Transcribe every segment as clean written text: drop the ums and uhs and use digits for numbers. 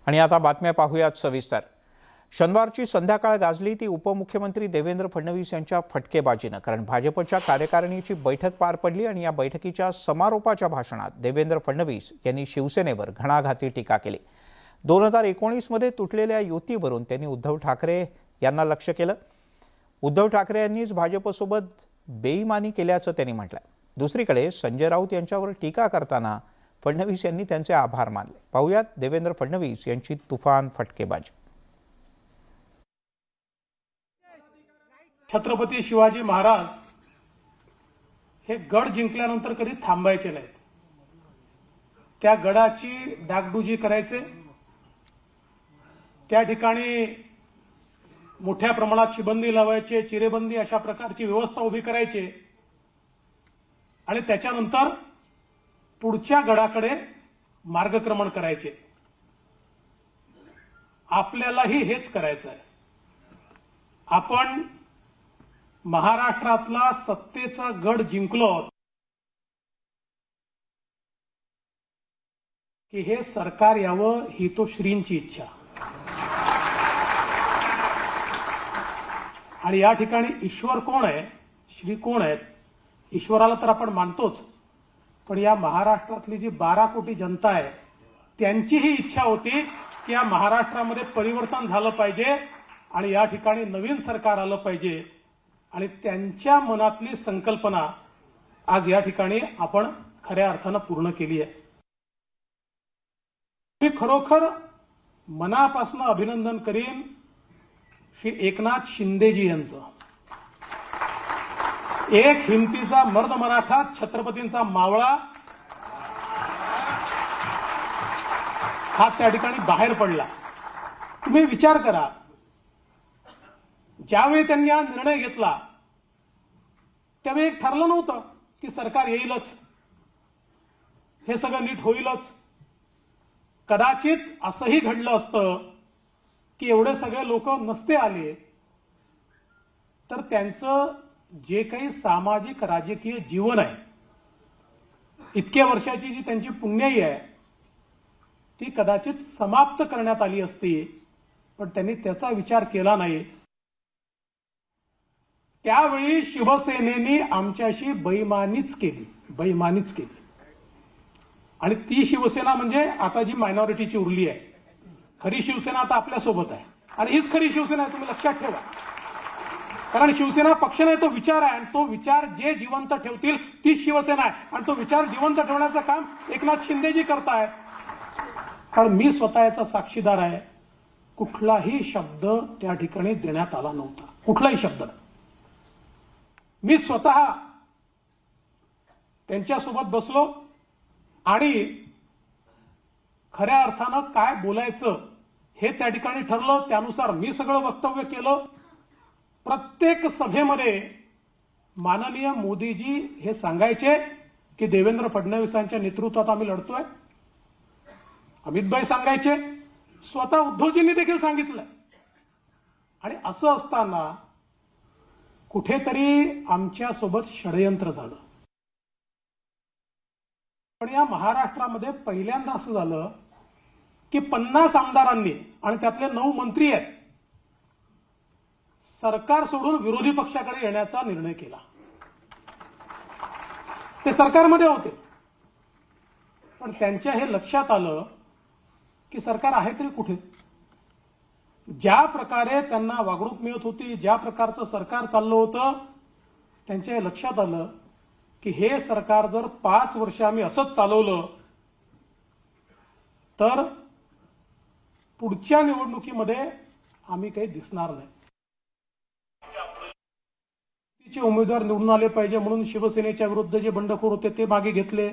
आणि आता बातम्या पाहूयात सविस्तर। शनिवारची संध्याकाळ गाजली ती उपमुख्यमंत्री देवेंद्र फडणवीस यांच्या फटकेबाजीनं, कारण भाजपच्या कार्यकारिणीची बैठक पार पडली आणि या बैठकीच्या समारोपाच्या भाषणात देवेंद्र फडणवीस यांनी शिवसेनेवर घणाघाती टीका केली। 2019 मध्ये तुटलेल्या युतीवरून त्यांनी उद्धव ठाकरे यांना लक्ष्य केलं। उद्धव ठाकरे यांनीच भाजपसोबत बेईमानी केल्याचं त्यांनी म्हटलं। दुसरीकडे संजय राऊत यांच्यावर टीका करताना फडणवीस यांनी त्यांचे आभार मानले। पाहूयात देवेंद्र फडणवीस यांची तुफान फटकेबाजी। छत्रपती शिवाजी महाराज हे गड जिंकल्यानंतर कधी थांबायचे नाहीत। त्या गडाची डागडुजी करायचे, त्या ठिकाणी मोठ्या प्रमाणात शिबंदी लावायचे, चिरेबंदी अशा प्रकारची व्यवस्था उभी करायची आणि त्याच्यानंतर पुढच्या गडाकडे मार्गक्रमण करायचे। आपल्यालाही हेच करायचं आहे। आपण महाराष्ट्रातला सत्तेचा गड जिंकलो की हे सरकार यावं ही तो श्रींची इच्छा। आणि या ठिकाणी ईश्वर कोण आहे, श्री कोण आहेत? ईश्वराला तर आपण मानतोच, पण या महाराष्ट्रातली जी 12 कोटी जनता आहे त्यांचीही इच्छा होती की या महाराष्ट्रामध्ये परिवर्तन झालं पाहिजे आणि या ठिकाणी नवीन सरकार आलं पाहिजे आणि त्यांच्या मनातली संकल्पना आज या ठिकाणी आपण खऱ्या अर्थानं पूर्ण केली आहे। मी खरोखर मनापासून अभिनंदन करीन श्री एकनाथ शिंदेजी यांचं। एक हिमतीचा मर्द मराठा, छत्रपतींचा मावळा हा त्या ठिकाणी बाहेर पडला। तुम्ही विचार करा, ज्यावेळी त्यांनी हा निर्णय घेतला त्यावेळी एक ठरलं नव्हतं की सरकार येईलच, हे सगळं नीट होईलच। कदाचित असंही घडलं असतं की एवढे सगळे लोक नसते आले तर त्यांचं जे काही सामाजिक राजकीय जीवन आहे, इतक्या वर्षाची जी त्यांची पुण्याई आहे ती कदाचित समाप्त करण्यात आली असती, पण त्यांनी त्याचा विचार केला नाही। त्यावेळी शिवसेनेने आमच्याशी बेईमानीच केली आणि ती शिवसेना म्हणजे आता जी मायनॉरिटीची उरली आहे। खरी शिवसेना आता आपल्यासोबत आहे आणि हीच खरी शिवसेना आहे, तुम्ही लक्षात ठेवा। कारण शिवसेना पक्ष नाही, तो विचार आहे आणि तो विचार जे जिवंत ठेवतील तीच शिवसेना आहे आणि तो विचार जिवंत ठेवण्याचं काम एकनाथ शिंदेजी करतायत। कारण मी स्वतः याचा साक्षीदार आहे, कुठलाही शब्द त्या ठिकाणी देण्यात आला नव्हता, कुठलाही शब्द। मी स्वतः त्यांच्यासोबत बसलो आणि खऱ्या अर्थानं काय बोलायचं हे त्या ठिकाणी ठरलं, त्यानुसार मी सगळं वक्तव्य केलं। प्रत्येक सभेमध्ये माननीय मोदीजी हे सांगायचे की देवेंद्र फडणवीसांच्या नेतृत्वात आम्ही लढतोय। अमितभाई सांगायचे, स्वतः उद्धवजींनी देखील सांगितलंय। आणि असं असताना कुठेतरी आमच्या सोबत षडयंत्र झालं। पण या महाराष्ट्रामध्ये पहिल्यांदा असं झालं की 50 आमदारांनी आणि त्यातले 9 मंत्री आहेत सरकार सोडून विरोधी पक्षाकडे येण्याचा निर्णय केला। ते सरकारमध्ये होते, पण त्यांच्या हे लक्षात आलं की सरकार आहे तरी कुठे। ज्या प्रकारे त्यांना वागणूक मिळत होती, ज्या प्रकारचं सरकार चाललं होतं, त्यांच्या हे लक्षात आलं की हे सरकार जर 5 वर्ष आम्ही असंच चालवलं तर पुढच्या निवडणुकीमध्ये आम्ही काही दिसणार नाही। तिचे उमेदवार निवडून आले पाहिजे म्हणून शिवसेनेच्या विरुद्ध जे बंडखोर होते ते मागे घेतले,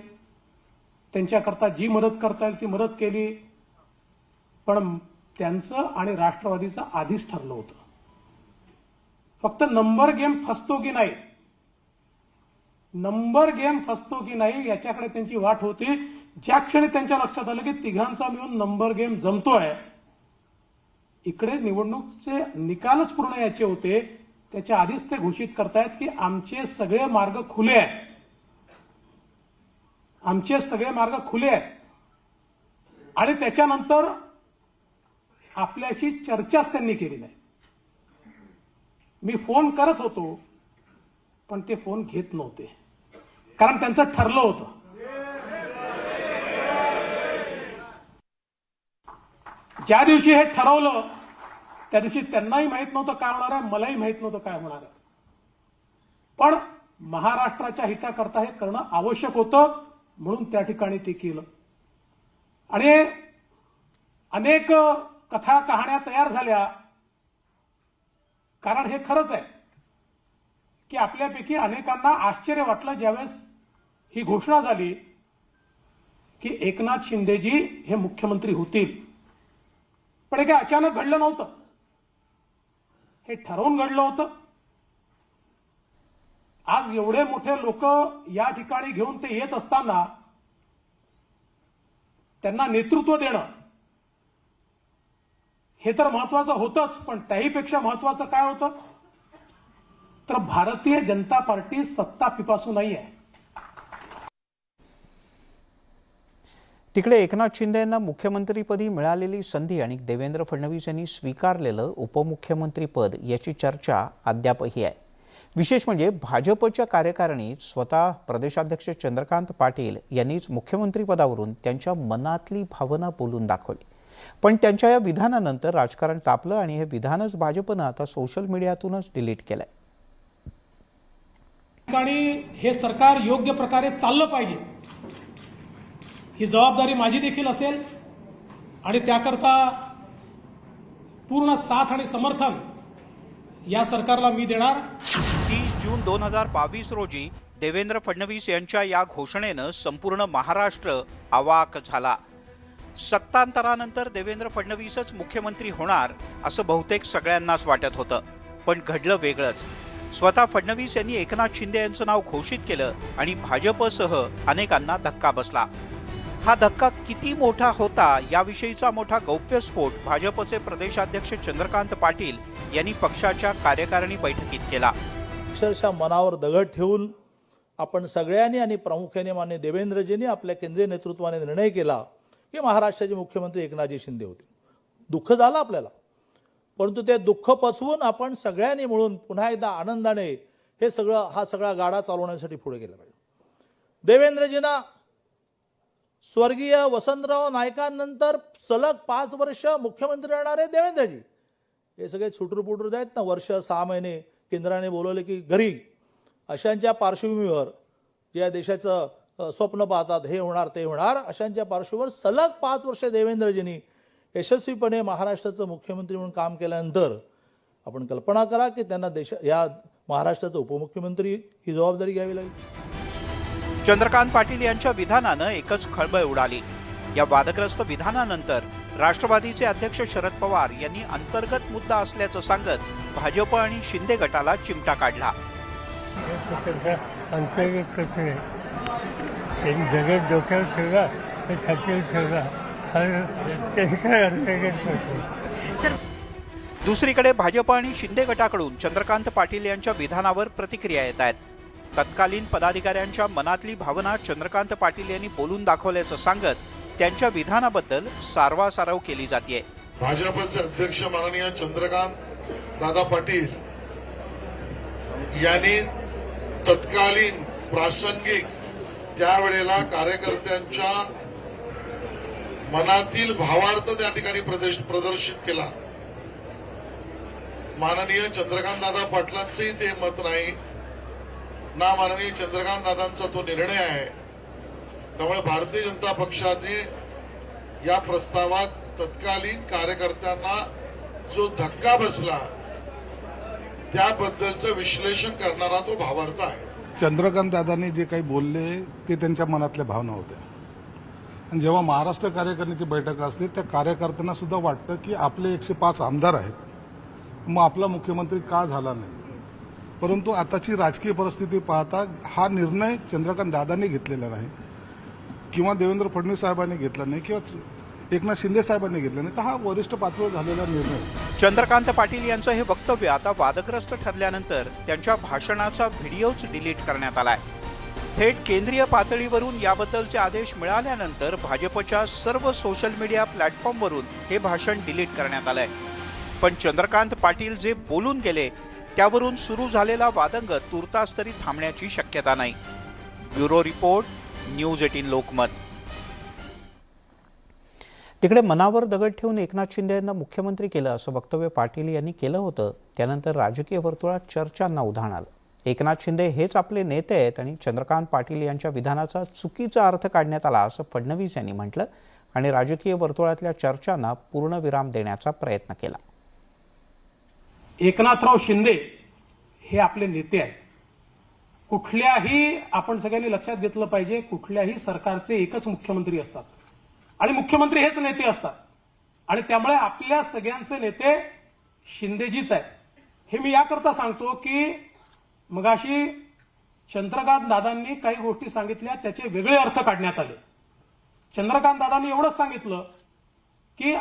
त्यांच्याकरता जी मदत करता येईल ती मदत केली। पण त्यांचं आणि राष्ट्रवादीचं आधीच ठरलं होतं, फक्त नंबर गेम फसतो की नाही, नंबर गेम फसतो की नाही याच्याकडे त्यांची वाट होती। ज्या क्षणी त्यांच्या लक्षात आलं की तिघांचा मिळून नंबर गेम जमतोय, इकडे निवडणूकचे निकालच पूर्ण याचे होते, त्याच्या आधीच ते घोषित करतायत की आमचे सगळे मार्ग खुले आहेत, आमचे सगळे मार्ग खुले आहेत। आणि त्याच्यानंतर आपल्याशी चर्चाच त्यांनी केली नाही. मी फोन करत होतो पण ते फोन घेत नव्हते, कारण त्यांचं ठरलं होतं. ज्या दिवशी हे ठरवलं त्या दिवशी त्यांनाही माहित नव्हतं काय होणार आहे, मलाही माहित नव्हतं काय होणार आहे. पण महाराष्ट्राच्या हिताकरता हे करणं आवश्यक होतं, म्हणून त्या ठिकाणी ते केलं. आणि अनेक कथा कहाण्या तयार झाल्या, कारण हे खरंच आहे की आपल्यापैकी अनेकांना आश्चर्य वाटलं ज्यावेळेस ही घोषणा झाली की एकनाथ शिंदेजी हे मुख्यमंत्री होतील. पण हे काय अचानक घडलं नव्हतं, हे ठरवून घडलं होतं. आज एवढे मोठे लोक या ठिकाणी घेऊन ते येत असताना त्यांना नेतृत्व देणं हे तर महत्वाचं होतंच, पण त्याहीपेक्षा महत्वाचं काय होतं तर भारतीय जनता पार्टी सत्ता पिपासू नाही आहे. तिकडे एकनाथ शिंदे यांना मुख्यमंत्रीपदी मिळालेली संधी आणि देवेंद्र फडणवीस यांनी स्वीकारलेलं उपमुख्यमंत्रीपद याची चर्चा अद्यापही आहे. विशेष म्हणजे भाजपच्या कार्यकारिणीत स्वतः प्रदेशाध्यक्ष चंद्रकांत पाटील यांनीच मुख्यमंत्रीपदावरून त्यांच्या मनातली भावना बोलून दाखवली. पण त्यांच्या या विधानानंतर राजकारण तापलं आणि हे विधानच भाजपनं आता सोशल मीडियातूनच डिलीट केलंय. हे सरकार योग्य प्रकारे चाललं पाहिजे ही जबाबदारी माझी देखील असेल आणि त्याकरता पूर्ण साथ आणि समर्थन या सरकारला मी देणार. 30 जून 2022 रोजी देवेंद्र फडणवीस यांच्या या घोषणेनं संपूर्ण महाराष्ट्र अवाक झाला. सत्तांतरानंतर देवेंद्र फडणवीसच मुख्यमंत्री होणार असं बहुतेक सगळ्यांनाच वाटत होतं, पण घडलं वेगळंच. स्वतः फडणवीस यांनी एकनाथ शिंदे यांचं नाव घोषित केलं आणि भाजपसह अनेकांना धक्का बसला. हा धक्का किती मोठा होता याविषयीचा मोठा गौप्यस्फोट भाजपचे प्रदेशाध्यक्ष चंद्रकांत पाटील यांनी पक्षाच्या कार्यकारिणी बैठकीत केला. अक्षरशः मनावर दगड ठेवून आपण सगळ्यांनी आणि प्रामुख्याने माननीय देवेंद्रजींनी आपल्या केंद्रीय नेतृत्वाने निर्णय केला की महाराष्ट्राचे मुख्यमंत्री एकनाथजी शिंदे होते. दुःख झालं आपल्याला, परंतु ते दुःख पचवून आपण सगळ्यांनी मिळून पुन्हा एकदा आनंदाने हा सगळा गाडा चालवण्यासाठी पुढे गेला पाहिजे. देवेंद्रजींना स्वर्गीय वसंतराव नाईकांनंतर सलग 5 वर्ष मुख्यमंत्री राहणारे देवेंद्रजी हे सगळे छुटूरपुटूर आहेत ना, वर्ष 6 महिने केंद्राने बोलवले की घरी, अशांच्या पार्श्वभूमीवर ज्या देशाचं स्वप्न पाहतात हे होणार ते होणार, अशांच्या पार्श्वभूमीवर सलग 5 वर्ष देवेंद्रजींनी यशस्वीपणे महाराष्ट्राचं मुख्यमंत्री म्हणून काम केल्यानंतर आपण कल्पना करा की त्यांना या महाराष्ट्राचं उपमुख्यमंत्री ही जबाबदारी घ्यावी लागली. चंद्रकांत पाटील यांच्या विधानानं एकच खळबळ उडाली. या वादग्रस्त विधानानंतर राष्ट्रवादीचे अध्यक्ष शरद पवार यांनी अंतर्गत मुद्दा असल्याचं सांगत भाजप आणि शिंदे गटाला चिमटा काढला. अंतर्गत कसं एक जगत डोक्यावर ठेवला तर छातीवर ठेवला अंतर्गत. दुसरीकडे भाजप आणि शिंदे गटाकडून चंद्रकांत पाटील यांच्या विधानावर प्रतिक्रिया येत आहेत. तत्कालीन पदाधिकाऱ्यांच्या मनातली भावना चंद्रकांत पाटील यांनी बोलून दाखवल्याचं सांगत त्यांच्या विधानाबद्दल सारवासारव केली जाते. भाजपचे अध्यक्ष माननीय चंद्रकांत दादा पाटील यांनी तत्कालीन प्रासंगिक त्यावेळेला कार्यकर्त्यांच्या मनातील भावार्थ त्या ठिकाणी प्रदर्शित केला. माननीय चंद्रकांत दादा पाटलांचंही ते मत नाही ना माननीय चंद्रकांत दादांचा तो निर्णय आहे. त्यामुळे भारतीय जनता पक्षाने या प्रस्तावात तत्कालीन कार्यकर्त्यांना जो धक्का बसला त्याबद्दलचं विश्लेषण करणारा तो भावार्थ आहे. चंद्रकांत दादांनी जे काही बोलले ते त्यांच्या मनातल्या भावना होत्या. आणि जेव्हा महाराष्ट्र कार्यकारिणीची बैठक असते त्या कार्यकर्त्यांना सुद्धा वाटतं की आपले 105 आमदार आहेत, मग आपला मुख्यमंत्री का झाला नाही. परंतु आताची राजकीय परिस्थिती पाहता हा निर्णय चंद्रकांत दादांनी घेतलेला नाही किंवा देवेंद्र फडणवीस साहेबांनी घेतला नाही किंवा एकनाथ शिंदे साहेबांनी घेतला नाही, तर हा वरिष्ठ पातळीवर झालेला निर्णय. चंद्रकांत पाटील यांचं हे वक्तव्य आता वादग्रस्त ठरल्यानंतर त्यांच्या भाषणाचा व्हिडिओच डिलीट करण्यात आलाय. थेट केंद्रीय पातळीवरून याबद्दलचे आदेश मिळाल्यानंतर भाजपच्या सर्व सोशल मीडिया प्लॅटफॉर्मवरून हे भाषण डिलीट करण्यात आलंय. पण चंद्रकांत पाटील जे बोलून गेले त्यावरून सुरू झालेला वादंग तुर्तास तरी थांबण्याची शक्यता नाही. Bureau report, news 18 Lokmat. तिकडे मनावर दगड ठेवून एकनाथ शिंदे यांना मुख्यमंत्री केलं असं वक्तव्य पाटील यांनी केलं होतं. त्यानंतर राजकीय वर्तुळात चर्चांना उधाण आलं. एकनाथ शिंदे हेच आपले नेते आहेत आणि चंद्रकांत पाटील यांच्या विधानाचा चुकीचा अर्थ काढण्यात आला असं फडणवीस यांनी म्हटलं आणि राजकीय वर्तुळातल्या चर्चांना पूर्णविराम देण्याचा प्रयत्न केला. एकनाथराव शिंदे हे आपले नेते आहेत. कुठल्याही आपण सगळ्यांनी लक्षात घेतलं पाहिजे, कुठल्याही सरकारचे एकच मुख्यमंत्री असतात आणि मुख्यमंत्री हेच नेते असतात आणि त्यामुळे आपल्या सगळ्यांचे नेते शिंदेजीच आहेत. हे मी याकरता सांगतो की मगाशी चंद्रकांत दादांनी काही गोष्टी सांगितल्या, त्याचे वेगळे अर्थ काढण्यात आले. चंद्रकांत दादांनी एवढंच सांगितलं की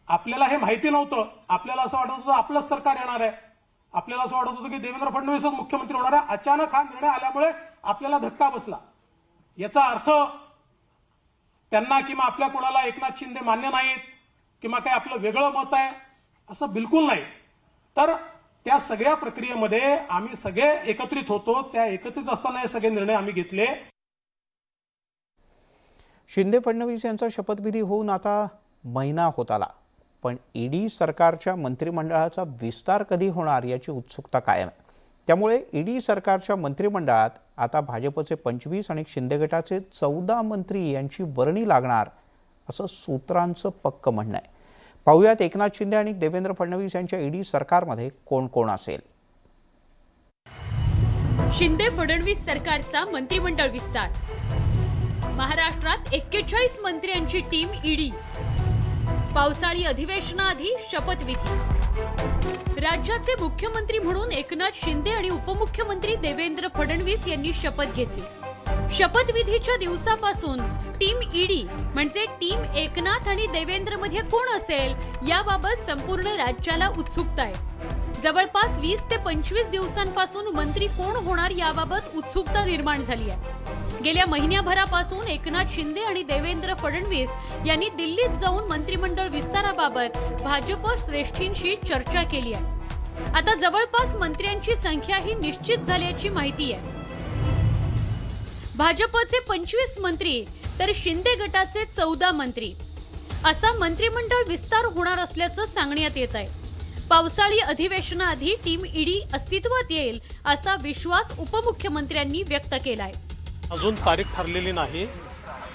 आपल्याला हे माहिती नव्हतं, आपल्याला असं वाटत होतं आपलंच सरकार येणार आहे, आपल्याला असं वाटत होतं की देवेंद्र फडणवीसच मुख्यमंत्री होणार आहे. अचानक हा निर्णय आल्यामुळे आपल्याला धक्का बसला. याचा अर्थ त्यांना किंवा आपल्या कोणाला एकनाथ शिंदे मान्य नाहीत किंवा काही आपलं वेगळं मत आहे असं बिलकुल नाही. तर त्या सगळ्या प्रक्रियेमध्ये आम्ही सगळे एकत्रित होतो. त्या एकत्रित असताना हे सगळे निर्णय आम्ही घेतले. शिंदे फडणवीस यांचा शपथविधी होऊन आता महिना होत आला, पण ईडी सरकारच्या मंत्रिमंडळाचा विस्तार कधी होणार याची उत्सुकता कायम आहे. त्यामुळे ईडी सरकारच्या मंत्रिमंडळात आता भाजपचे 25 आणि शिंदे गटाचे 14 मंत्री यांची वर्णी लागणार असं सूत्रांचं पक्क म्हणणं आहे. पाहुयात एकनाथ शिंदे आणि देवेंद्र फडणवीस यांच्या ईडी सरकारमध्ये कोण कोण असेल. शिंदे फडणवीस सरकारचा मंत्रिमंडळ विस्तार. महाराष्ट्रात 41 मंत्र्यांची टीम ईडी. पावसाळी अधिवेशनाआधी शपथविधी. राज्याचे मुख्यमंत्री म्हणून एकनाथ शिंदे आणि उपमुख्यमंत्री देवेंद्र फडणवीस यांनी शपथ घेतली. शपथविधीच्या दिवसापासून टीम ईडी म्हणजे टीम एकनाथ आणि देवेंद्र मध्ये कोण असेल याबाबत संपूर्ण राज्याला उत्सुकता आहे. जवळपास 20 ते 25 दिवसांपासून मंत्री कोण होणार याबाबत उत्सुकता निर्माण झाली आहे. गेल्या महिन्याभरापासून एकनाथ शिंदे आणि देवेंद्र फडणवीस यांनी दिल्लीत जाऊन मंत्रिमंडळ विस्ताराबाबत भाजप श्रेष्ठींशी चर्चा केली आहे. आता जवळपास मंत्र्यांची संख्याही निश्चित झाल्याची माहिती आहे. भाजपचे 25 मंत्री तर शिंदे गटाचे 14 मंत्री असा मंत्रिमंडळ विस्तार होणार असल्याचं सांगण्यात येत आहे. पावसाळी अधिवेशनाआधी टीम ईडी अस्तित्वात येईल असा विश्वास उपमुख्यमंत्र्यांनी व्यक्त केलाय. अजून तारीख ठरलेली नाही,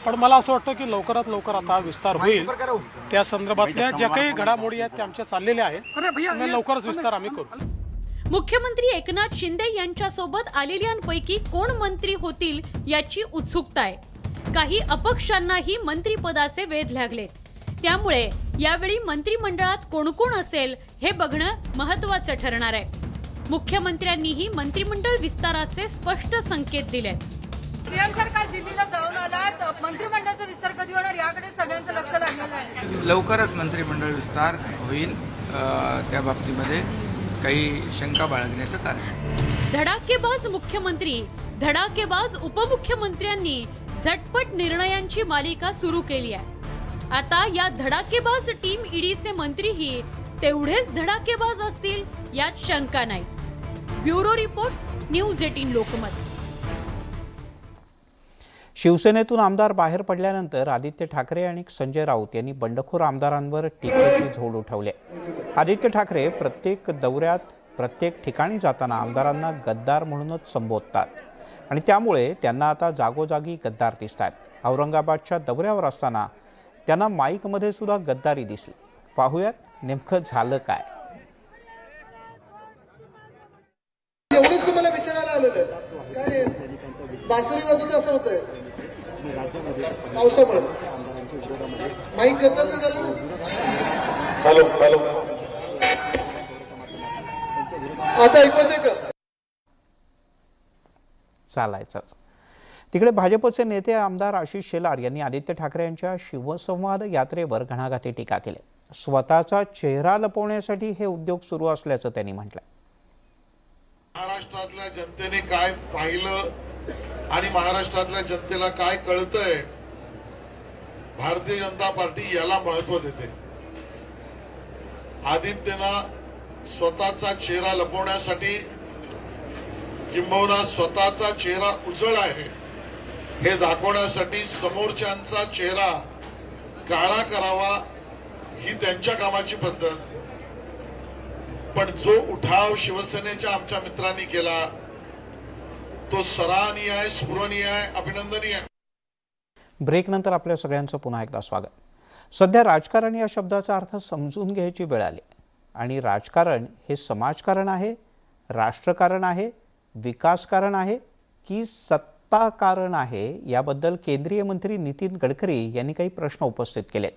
पण मला असं वाटतं की लवकरात लवकर आता विस्तार होईल. त्या संदर्भातल्या ज्या काही घडामोडी आहेत त्या आमच्या चाललेल्या आहेत आणि लवकरच विस्तार आम्ही करू. मुख्यमंत्री एकनाथ शिंदे यांच्यासोबत आलेल्यांपैकी कोण मंत्री होतील याची उत्सुकता आहे. काही अपक्षांनाही मंत्रिपदाचे वेध लागलेत. त्यामुळे यावेळी मंत्रिमंडळात कोण कोण असेल हे बघणं महत्त्वाचं ठरणार आहे. मुख्यमंत्र्यांनीही मंत्रिमंडळ विस्ताराचे स्पष्ट संकेत दिलेत. सीएम सरकार दिल्लीला जाऊन आलात, मंत्रिमंडळाचा विस्तार कधी होणार याकडे सगळ्यांचं लक्ष लागलेलं आहे. लवकरच मंत्रिमंडळ विस्तार होईल, त्या बाबतीमध्ये काही शंका बाळगण्याचं कारण. धडाकेबाज मुख्यमंत्री, धडाकेबाज उपमुख्यमंत्र्यांनी झटपट निर्णयांची मालिका सुरू केली आहे. आता या धडाकेबाज टीम ईडीचे मंत्रीही तेवढेच धडाकेबाज असतील यात शंका नाही. Bureau report, news 18 Lokmat. शिवसेनेतून आमदार बाहेर पडल्यानंतर आदित्य ठाकरे आणि संजय राऊत यांनी बंडखोर आमदारांवर टीकेची झोड उठवली. आदित्य ठाकरे प्रत्येक दौऱ्यात प्रत्येक ठिकाणी जाताना आमदारांना गद्दार म्हणूनच संबोधतात आणि त्यामुळे त्यांना आता जागोजागी गद्दार दिसतात. औरंगाबादच्या दौऱ्यावर असताना त्यांना माईकमध्ये सुद्धा गद्दारी दिसली. पाहूयात नेमकं झालं काय. एवढंच तुम्हाला विचारायला आलेलं काय बासरी वाजत असं होतंय पावसामुळे माईक गद्दार नाही झालं. हॅलो हॅलो आता ऐकवते का चालायचंच. तिकडे भाजपचे नेते आमदार आशिष शेलार यांनी आदित्य ठाकरे यांच्या शिवसंवाद यात्रेवर घणाघाती टीका केली. स्वतःचा चेहरा लपवण्यासाठी हे उद्योग सुरू असल्याचं त्यांनी म्हटलं. महाराष्ट्रातल्या जनतेने काय पाहिलं आणि महाराष्ट्रातल्या जनतेला काय कळतंय, भारतीय जनता पार्टी याला महत्व देते. आदित्यनं स्वतःचा चेहरा लपवण्यासाठी किंबहुना स्वतःचा चेहरा उजळ आहे हे दाखवण्यासाठी समोरच्यांचा चेहरा काळा करावा ही त्यांच्या कामाची पद्धत. पण जो उठाव शिवसेनेच्या आमच्या मित्रांनी केला तो सराहनीय आहे, स्फुरणीय आहे, अभिनंदनीय आहे. ब्रेकनंतर आपल्या सगळ्यांचं पुन्हा एकदा स्वागत. सध्या राजकारण या शब्दाचा अर्थ समजून घ्यायची वेळ आली आणि राजकारण हे समाजकारण आहे, राष्ट्रकारण आहे, विकासकारण आहे की सत्ताकारण आहे याबद्दल केंद्रीय मंत्री नितीन गडकरी यांनी काही प्रश्न उपस्थित केलेत.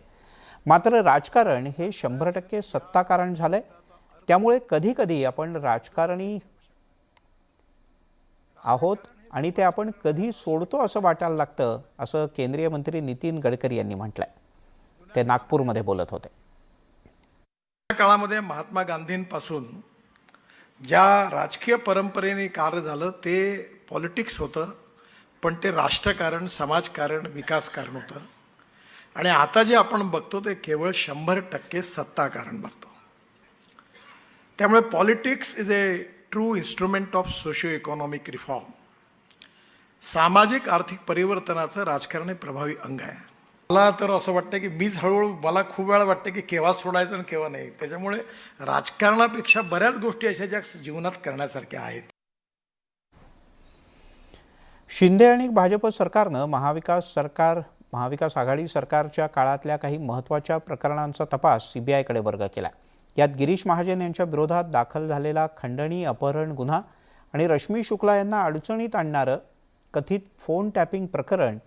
मात्र राजकारण हे 100% सत्ताकारण झालंय. त्यामुळे कधी कधी आपण राजकारणी आहोत आणि ते आपण कधी सोडतो असं वाटायला लागतं, असं केंद्रीय मंत्री नितीन गडकरी यांनी म्हटलंय. ते नागपूरमध्ये बोलत होते. त्या काळामध्ये महात्मा गांधींपासून ज्या राजकीय परंपरेने कार्य झालं ते पॉलिटिक्स होतं, पण ते राष्ट्रकारण, समाजकारण, विकासकारण होतं. आणि आता जे आपण बघतो ते केवळ 100% सत्ताकारण बघतो. त्यामुळे politics is a true instrument of socio economic reform. सामाजिक आर्थिक परिवर्तनाचं राजकारण हे प्रभावी अंग आहे. मला तर असं वाटतं की मीच हळूहळू, मला खूप वेळा वाटतं की केव्हा सोडायचं आणि केव्हा नाही. त्याच्यामुळे राजकारणापेक्षा बऱ्याच गोष्टी अशा ज्या जीवनात करण्यासारख्या आहेत. शिंदे आणि भाजप सरकारनं महाविकास आघाडी सरकारच्या काळातल्या काही महत्त्वाच्या प्रकरणांचा तपास सीबीआयकडे वर्ग केला. यात गिरीश महाजन यांच्या विरोधात दाखल झालेला खंडणी, अपहरण गुन्हा आणि रश्मी शुक्ला यांना अडचणीत आणणारं कथित फोन टॅपिंग प्रकरण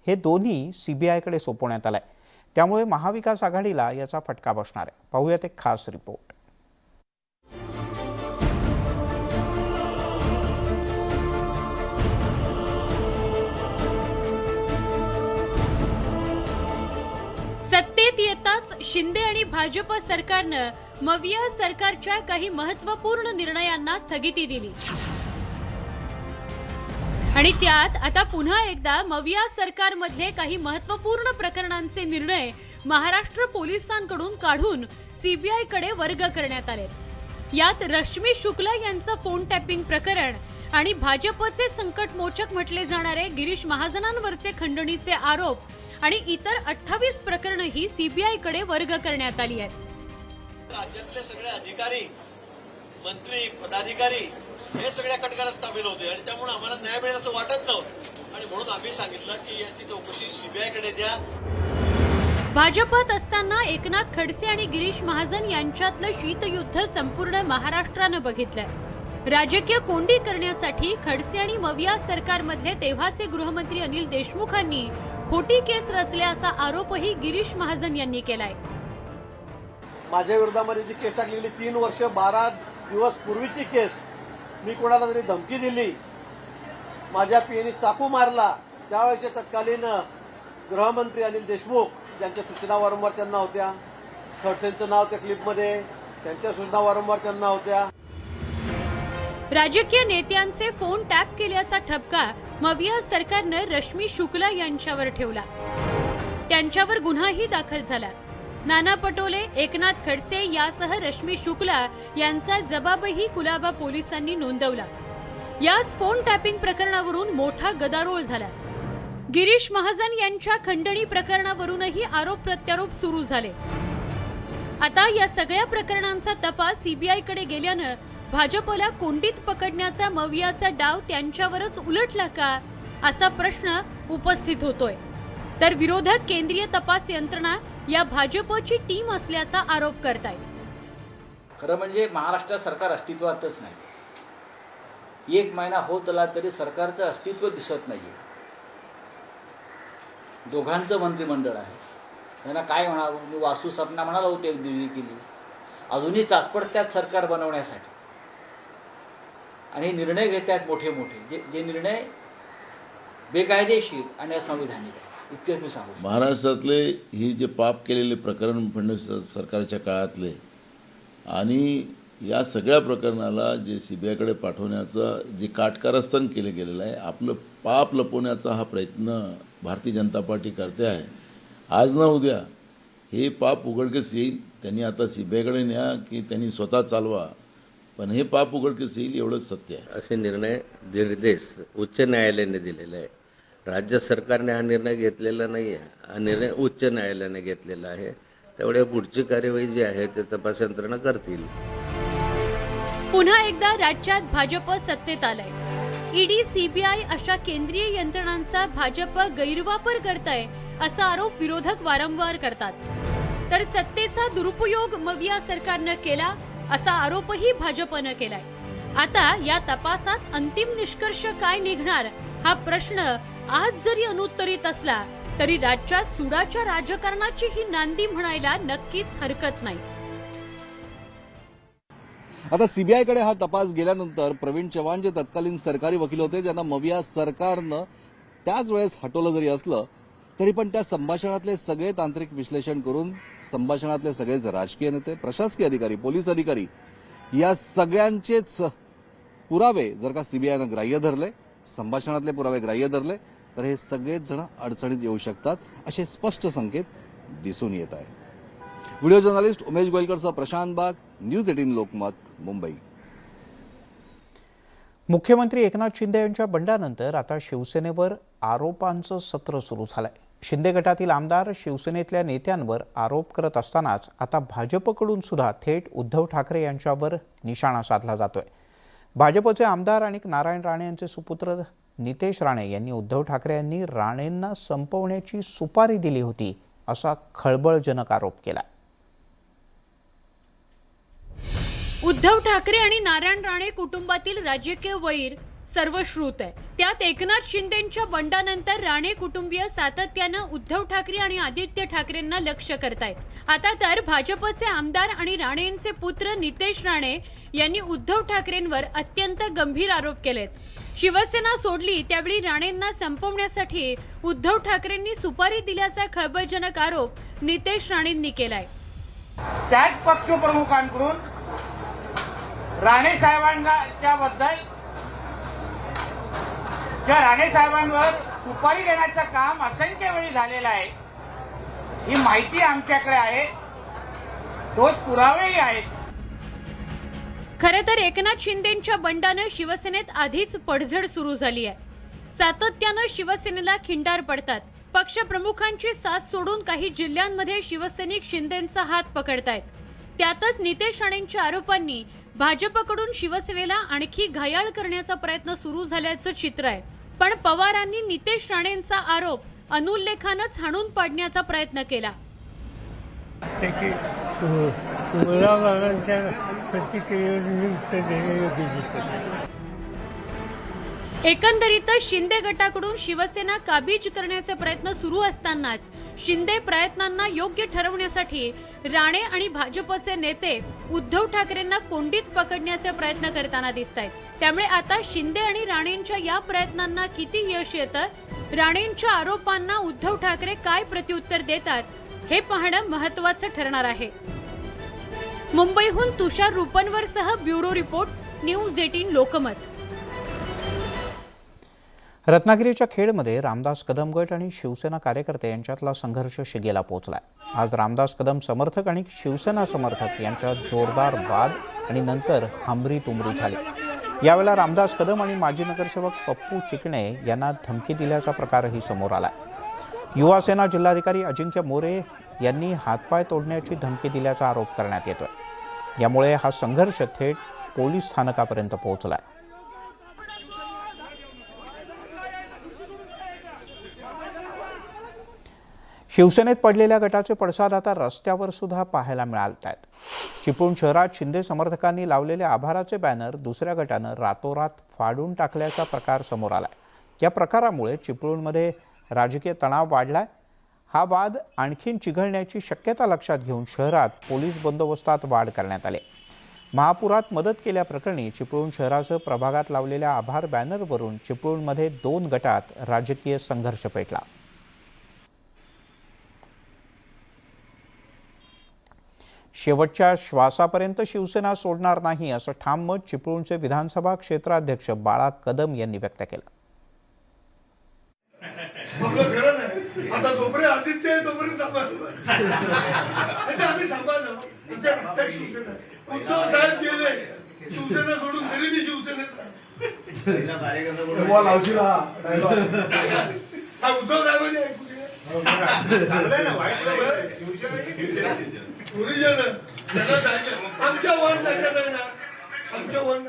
हे दोन्ही सीबीआयकडे सोपवण्यात आलंय. त्यामुळे महाविकास आघाडीला याचा फटका बसणार आहे. पाहूयात एक खास रिपोर्ट. सत्तेत येताच शिंदे आणि भाजप सरकारनं मविया सरकारच्या काही महत्त्वपूर्ण निर्णयांना स्थगिती दिली आणि त्यात आता पुन्हा एकदा मविया सरकारमधले काही महत्त्वपूर्ण प्रकरणांचे निर्णय महाराष्ट्र पोलिसांकडून काढून सीबीआयकडे वर्ग करण्यात आले. यात रश्मी शुक्ला यांचं फोन टॅपिंग प्रकरण आणि भाजपचे संकटमोचक म्हटले जाणारे गिरीश महाजनांवरचे खंडणीचे आरोप आणि इतर 28 प्रकरणंही सीबीआयकडे वर्ग करण्यात आली आहेत. राज्यातले सगळे अधिकारी, मंत्री, पदाधिकारी हे सगळ्या कटकारात सामील होते आणि त्यामुळे आम्हाला न्याय मिळेल असं वाटत नव्हतं आणि म्हणून आम्ही सांगितलं की याची चौकशी सीबीआयकडे द्या. भाजपात असताना एकनाथ खडसे आणि गिरीश महाजन यांच्यातलं शीतयुद्ध संपूर्ण महाराष्ट्रानं बघितलंय. राजकीय कोंडी करण्यासाठी खडसे आणि मविया सरकारमधले तेव्हाचे गृहमंत्री अनिल देशमुखांनी खोटी केस रचल्याचा आरोपही गिरीश महाजन यांनी केलाय. माझ्या विरोधामध्ये जी केस टाकलेली 3 वर्ष 12 दिवस पूर्वीची केस, मी कोणाला तरी धमकी दिली, माझ्या पियेने चाकू मारला, त्यावेळेचे तत्कालीन गृहमंत्री अनिल देशमुख ज्यांच्या सूचना वारंवार त्यांना होत्या, खडसेंचं नाव त्या क्लिपमध्ये, त्यांच्या सूचना वारंवार त्यांना होत्या. राजकीय नेत्यांचे फोन टॅप केल्याचा ठपका मविया सरकारनं रश्मी शुक्ला यांच्यावर ठेवला. त्यांच्यावर गुन्हाही दाखल झाला. नाना पटोले, एकनाथ खडसे यासह रश्मी शुक्ला यांचा जबाबही कुलाबा पोलिसांनी नोंदवला. याच फोन टॅपिंग प्रकरणावरून मोठा गदारोळ झाला. गिरीश महाजन यांच्या खंडणी प्रकरणावरूनही आरोप प्रत्यारोप सुरू झाले. आता या सगळ्या प्रकरणांचा तपास सीबीआयकडे गेल्यानं भाजपला कोंडीत पकडण्याचा मवियाचा डाव त्यांच्यावरच उलटला का, असा प्रश्न उपस्थित होतोय. तर विरोधक केंद्रीय तपास यंत्रणा या भाजपची टीम असल्याचा आरोप करतायत. खरं म्हणजे महाराष्ट्र सरकार अस्तित्वातच नाही. 1 महिना होत आला तरी सरकारचं अस्तित्व दिसत नाहीये. दोघांचं मंत्रिमंडळ आहे. त्यांना काय म्हणावं, मी वास्तू सपना म्हणाला होते एक दिवशी केली, अजूनही चाचपडत्यात सरकार बनवण्यासाठी आणि निर्णय घेतात मोठे मोठे, जे निर्णय बेकायदेशीर आणि असंविधानिक आहे. इतकंच मी सांगू. महाराष्ट्रातले ही जे पाप केलेले प्रकरण फडणवीस सरकारच्या काळातले आणि या सगळ्या प्रकरणाला जे सीबीआयकडे पाठवण्याचं जे काटकारस्थान केलं गेलेलं आहे, आपलं पाप लपवण्याचा हा प्रयत्न भारतीय जनता पार्टी करते आहे. आज ना उद्या हे पाप उघडकीस येईल. त्यांनी आता सीबीआयकडे न्या की त्यांनी स्वतः चालवा, पण हे पाप उघडकीस येईल एवढंच सत्य आहे. असे निर्देश उच्च न्यायालयाने दिलेला आहे. राज्य सरकारने हा निर्णय घेतलेला नाही आहे. हा निर्णय उच्च न्यायालयाने घेतलेला आहे. त्यामुळे पुढची कार्यवाही जी आहे ते तपास यंत्रणा करतील. पुन्हा एकदा राज्यात भाजप सत्तेत आलंय. ईडी, सीबीआय अशा केंद्रीय यंत्रणांचा भाजप गैरवापर करतय असा आरोप विरोधक वारंवार करतात. तर सत्तेचा दुरुपयोग मविया सरकारनं केला असा आरोपही भाजपनं केलाय. आता या तपासात अंतिम निष्कर्ष काय निघणार हा प्रश्न आज जरी अनुत्तरित असला तरी राज्यात सुडाच्या राजकारणाची ही नांदी म्हणायला नक्कीच हरकत नाही. आता सीबीआयकडे हा तपास गेल्यानंतर प्रवीण चव्हाण जे तत्कालीन सरकारी वकील होते, ज्यांना मविया सरकारनं त्याच वेळेस हटवलं जरी असलं तरी पण त्या संभाषणातले सगळे तांत्रिक विश्लेषण करून संभाषणातले सगळेच राजकीय नेते, प्रशासकीय अधिकारी, पोलीस अधिकारी या सगळ्यांचेच पुरावे जर का सीबीआयनं ग्राह्य धरले, संभाषणातले पुरावे ग्राह्य धरले तर हे सगळेच जण अडचणीत येऊ शकतात असे स्पष्ट संकेत दिसून येत आहे. व्हिडिओ जर्नलिस्ट उमेश गोयलकरसह प्रशांत बाग, न्यूज 18 लोकमत, मुंबई. मुख्यमंत्री एकनाथ शिंदे यांच्या बंडानंतर आता शिवसेनेवर आरोपांचं सत्र सुरू झालंय. शिंदे गटातील आमदार शिवसेनेतल्या नेत्यांवर आरोप करत असतानाच आता भाजपकडून सुद्धा थेट उद्धव ठाकरे यांच्यावर निशाणा साधला जातोय. भाजपचे आमदार आणि नारायण राणे यांचे सुपुत्र नितेश राणे यांनी उद्धव ठाकरे यांनी राणेंना संपवण्याची सुपारी दिली होती असा खळबळजनक आरोप केला. उद्धव ठाकरे आणि नारायण राणे कुटुंबातील राजकीय वैर सर्वश्रुत आहे. त्यात एकनाथ शिंदेंच्या बंडानंतर राणे कुटुंबीय सातत्यानं उद्धव ठाकरे आणि आदित्य ठाकरेंना लक्ष्य करतायत. आता तर भाजपचे आमदार आणि राणेंचे पुत्र नितेश राणे यांनी उद्धव ठाकरेंवर अत्यंत गंभीर आरोप केलेत. शिवसेना सोडली त्यावेळी राणेंना संपवण्यासाठी उद्धव ठाकरेंनी सुपारी दिल्याचा खळबळजनक आरोप नितेश राणेंनी केलाय. त्याच पक्षप्रमुखांकडून राणे साहेबांच्याबद्दल किंवा राणे साहेबांवर सुपारी देण्याचं काम असंख्य वेळी झालेलं आहे. ही माहिती आमच्याकडे आहे, तोच पुरावेही आहेत. खरं तर एकनाथ शिंदेंच्या बंडानं शिवसेनेत आधीच पडझड सुरू झाली आहे. सातत्यानं शिवसेनेला खिंडार पडतात. पक्षप्रमुखांची साथ सोडून काही जिल्ह्यांमध्ये शिवसैनिक शिंदेंचा हात पकडतायत. त्यातच नितेश राणेंच्या आरोपांनी भाजपकडून शिवसेनेला आणखी घायाळ करण्याचा प्रयत्न सुरू झाल्याचं चित्र आहे. पण पवारांनी नितेश राणेंचा आरोप अनुल्लेखानच हाणून पाडण्याचा प्रयत्न केला. एकंदरीतच शिंदे गटाकडून शिवसेना काबीज करण्याचे प्रयत्न सुरू असतानाच शिंदे प्रयत्नांना योग्य ठरवण्यासाठी राणे आणि भाजपचे नेते उद्धव ठाकरेंना कोंडीत पकडण्याचे प्रयत्न करताना दिसतायत. त्यामुळे आता शिंदे आणि राणेंच्या या प्रयत्नांना किती यश येतं, राणेंच्या आरोपांना उद्धव ठाकरे काय प्रत्युत्तर देतात हे पाहणं महत्त्वाचं ठरणार आहे. मुंबईहून तुषार रुपनवरसह ब्युरो रिपोर्ट, न्यूज 18 लोकमत. रत्नागिरीच्या खेडमध्ये रामदास कदम गट आणि शिवसेना कार्यकर्ते यांच्यातला संघर्ष शिगेला पोहोचलाय. आज रामदास कदम समर्थक आणि शिवसेना समर्थक यांच्यात जोरदार वाद आणि नंतर हमरी तुमरी झाली. यावेळेला रामदास कदम आणि माजी नगरसेवक पप्पू चिकणे यांना धमकी दिल्याचा प्रकारही समोर आलाय. युवासेना जिल्हाधिकारी अजिंक्य मोरे यांनी हातपाय तोडण्याची धमकी दिल्याचा आरोप करण्यात येतोय. यामुळे हा संघर्ष थेट पोलीस स्थानकापर्यंत पोहोचलाय. शिवसेनेत पडलेल्या गटाचे पडसाद आता रस्त्यावर सुद्धा पाहायला मिळाले आहेत. चिपळूण शहरात शिंदे समर्थकांनी लावलेले आभाराचे बॅनर दुसऱ्या गटानं रातोरात फाडून टाकल्याचा प्रकार समोर आलाय. या प्रकारामुळे चिपळूणमध्ये राजकीय तणाव वाढलाय. हा वाद आणखीन चिघळण्याची शक्यता लक्षात घेऊन शहरात पोलीस बंदोबस्तात वाढ करण्यात आली. महापुरात मदत केल्याप्रकरणी चिपळूण शहरासह प्रभागात लावलेल्या आभार बॅनरवरून चिपळूणमध्ये 2 गटात राजकीय संघर्ष पेटला. शेवटच्या श्वासापर्यंत शिवसेना सोडणार नाही असं ठाम मत चिपळूणचे विधानसभा क्षेत्राध्यक्ष बाळा कदम यांनी व्यक्त केलं. आपलं खरं नाही. आता जोपर्यंत आदित्य आहे तोपर्यंत आम्ही सांभाळलं. आमच्या रक्तात शिवसेना. उद्धव साहेब गेले, शिवसेना सोडून तरी मी शिवसेनेत उद्धव साहेबांनी ऐकू आमच्या वन आमच्या वन.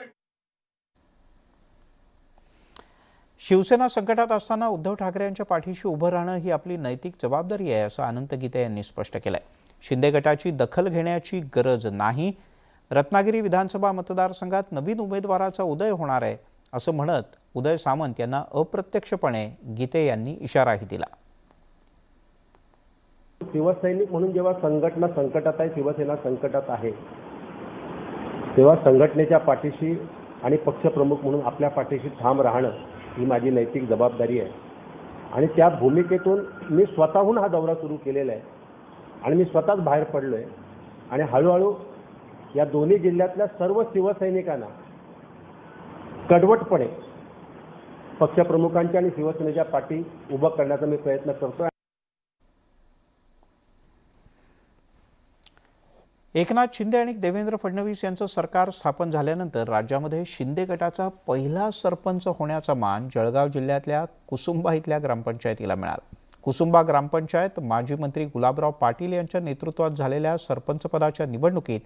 शिवसेना संकटात असताना उद्धव ठाकरे यांच्या पाठीशी उभं राहणं ही आपली नैतिक जबाबदारी आहे, असं अनंत गीते यांनी स्पष्ट केलंय. शिंदे गटाची दखल घेण्याची गरज नाही. रत्नागिरी विधानसभा मतदारसंघात नवीन उमेदवाराचा उदय होणार आहे, असं म्हणत उदय सामंत यांना अप्रत्यक्षपणे गीते यांनी इशाराही दिला. शिवसैनिक म्हणून जेव्हा संघटना संकटात आहे, शिवसेना संकटात आहे, तेव्हा संघटनेच्या पाठीशी आणि पक्षप्रमुख म्हणून आपल्या पाठीशी ठाम राहणं ही माझी नैतिक जबाबदारी आहे. आणि त्या भूमिकेतून मी स्वतःहून हा दौरा सुरू केलेला आहे आणि मी स्वतःच बाहेर पडलो आहे. आणि हळूहळू या दोन्ही जिल्ह्यातल्या सर्व शिवसैनिकांना कडवटपणे पक्षप्रमुखांच्या आणि शिवसेनेच्या पाठी उभं करण्याचा मी प्रयत्न करतो. एकनाथ शिंदे आणि देवेंद्र फडणवीस यांचं सरकार स्थापन झाल्यानंतर राज्यामध्ये शिंदे गटाचा पहिला सरपंच होण्याचा मान जळगाव जिल्ह्यातल्या कुसुंबा इथल्या ग्रामपंचायतीला मिळाला. कुसुंबा ग्रामपंचायत माजी मंत्री गुलाबराव पाटील यांच्या नेतृत्वात झालेल्या सरपंच पदाच्या निवडणुकीत